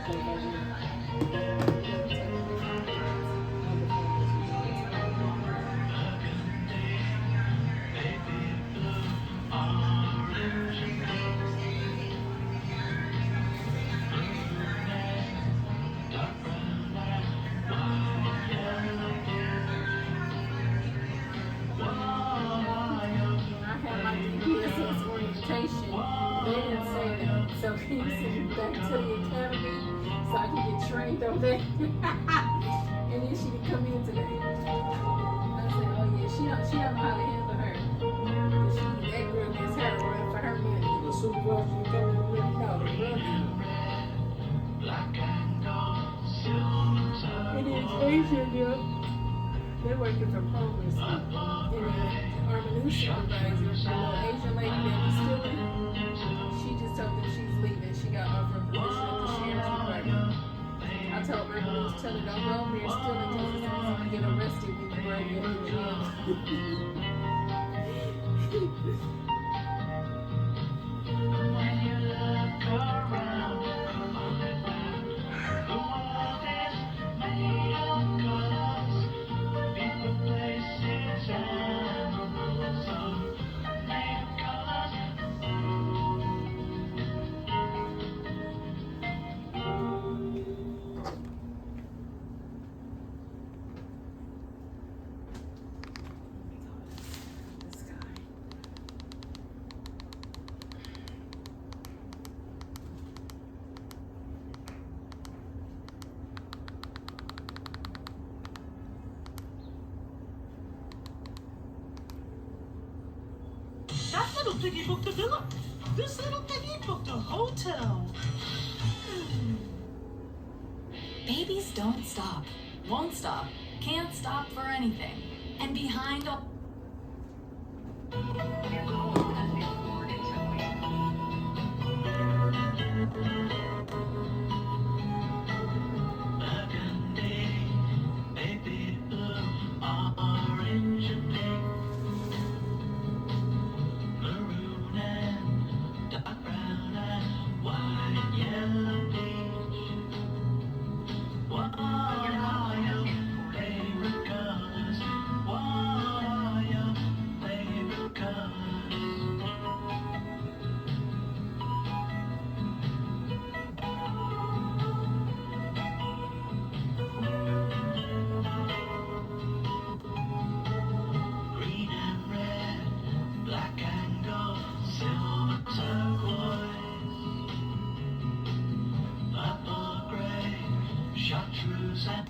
So can you send me back to the academy so I can get trained over there? And then she didn't come in today. I said, oh yeah, she don't know how to handle her. That girl gets her running for her money. The supervisor you coming to really know the real. And then Asia girl, they're working from home this week. And then our new supervisor, the little Asian lady that was stealing, she just told them she's leaving. She got offered a position at the sheriff's department. I told Urban to tell her don't go over there stealing because it's easy to get arrested when you bring your jail. That little piggy booked a villa. This little piggy booked a hotel. Babies don't stop, won't stop, can't stop for anything. And behind all... Chartreuse and